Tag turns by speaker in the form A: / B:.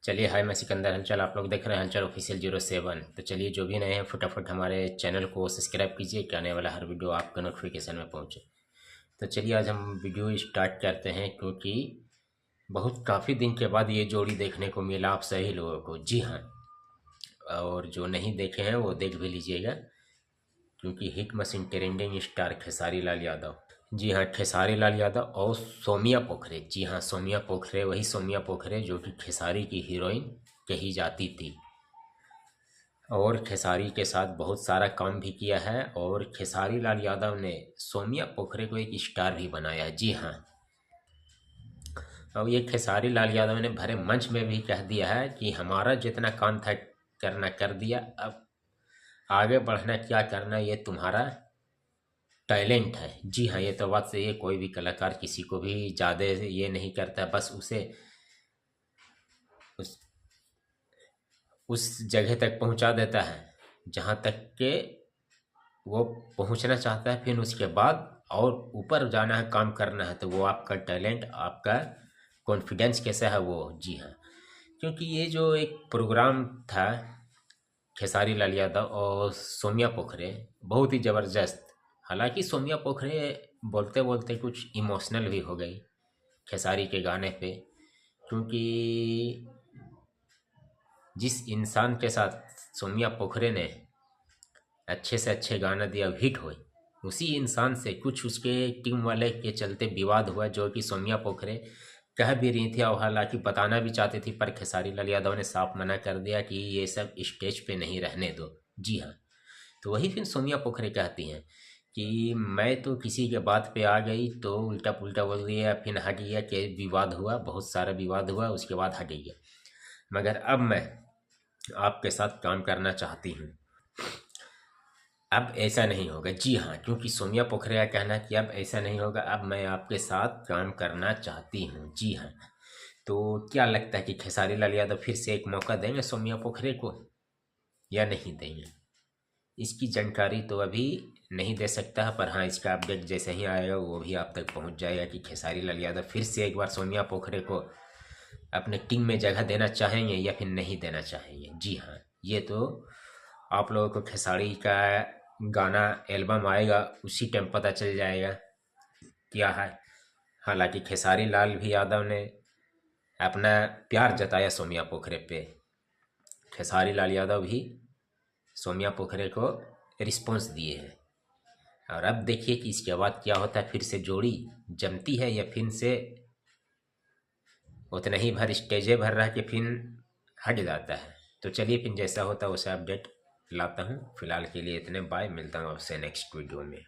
A: चलिए, हाय, मैं सिकंदर हंचल। आप लोग देख रहे हैं हंचल ऑफिशियल 07। तो चलिए, जो भी नए हैं फटाफट हमारे चैनल को सब्सक्राइब कीजिए कि आने वाला हर वीडियो आपके नोटिफिकेशन में पहुंचे। तो चलिए, आज हम वीडियो स्टार्ट करते हैं, क्योंकि बहुत काफ़ी दिन के बाद ये जोड़ी देखने को मिला आप सभी लोगों को। जी हाँ, और जो नहीं देखे हैं वो देख भी लीजिएगा, क्योंकि hit machine trending star Khesari Lal Yadav, जी हाँ, खेसारी लाल यादव और सौम्या पोखरे। जी हाँ, सौम्या पोखरे, वही सौम्या पोखरे जो कि खेसारी की हीरोइन कही जाती थी, और खेसारी के साथ बहुत सारा काम भी किया है। और खेसारी लाल यादव ने सौम्या पोखरे को एक स्टार भी बनाया। जी हाँ, और ये खेसारी लाल यादव ने भरे मंच में भी कह दिया है कि हमारा जितना काम था करना कर दिया, अब आगे बढ़ना क्या करना ये तुम्हारा टैलेंट है। जी हाँ, ये तो बात सही है। कोई भी कलाकार किसी को भी ज़्यादा ये नहीं करता, बस उसे उस उस जगह तक पहुंचा देता है जहां तक के वो पहुंचना चाहता है। फिर उसके बाद और ऊपर जाना है, काम करना है, तो वो आपका टैलेंट, आपका कॉन्फिडेंस कैसा है वो। जी हाँ, क्योंकि ये जो एक प्रोग्राम था खेसारी लाल यादव और सौम्या पोखरे, बहुत ही ज़बरदस्त। हालांकि सौम्या पोखरे बोलते बोलते कुछ इमोशनल भी हो गई खेसारी के गाने पे, क्योंकि जिस इंसान के साथ सौम्या पोखरे ने अच्छे से अच्छे गाना दिया, हिट हुए, उसी इंसान से कुछ उसके टीम वाले के चलते विवाद हुआ, जो कि सौम्या पोखरे कह भी रही थी और हालांकि बताना भी चाहती थी, पर खेसारी लाल यादव ने साफ मना कर दिया कि ये सब स्टेज पे नहीं रहने दो। जी हाँ, तो वही फिर सौम्या पोखरे कहती हैं कि मैं तो किसी के बात पे आ गई तो उल्टा पुल्टा बोल दिया, फिर हट गया, कि विवाद हुआ, बहुत सारा विवाद हुआ, उसके बाद हट गया, मगर अब मैं आपके साथ काम करना चाहती हूँ, अब ऐसा नहीं होगा। जी हाँ, क्योंकि सौम्या पोखरे का कहना है कि अब ऐसा नहीं होगा, अब मैं आपके साथ काम करना चाहती हूँ। जी हाँ, तो क्या लगता है कि खेसारी लाल यादव फिर से एक मौका देंगे सौम्या पोखरे को या नहीं देंगे? इसकी जानकारी तो अभी नहीं दे सकता है, पर हाँ, इसका अपडेट जैसे ही आएगा वो भी आप तक पहुंच जाएगा कि खेसारी लाल यादव फिर से एक बार सौम्या पोखरे को अपने टीम में जगह देना चाहेंगे या फिर नहीं देना चाहेंगे। जी हाँ, ये तो आप लोगों को खेसारी का गाना एल्बम आएगा उसी टाइम पता चल जाएगा क्या है। हालांकि खेसारी लाल भी यादव ने अपना प्यार जताया सौम्या पोखरे पे, खेसारी लाल यादव भी सौम्या पोखरे को रिस्पॉन्स दिए हैं। और अब देखिए कि इसके बाद क्या होता है, फिर से जोड़ी जमती है या फिर से उतना ही भर स्टेजे भर रह के फिर हट जाता है। तो चलिए, फिर जैसा होता है वैसा अपडेट लाता हूँ। फिलहाल के लिए इतने, बाय, मिलता हूँ आपसे नेक्स्ट वीडियो में।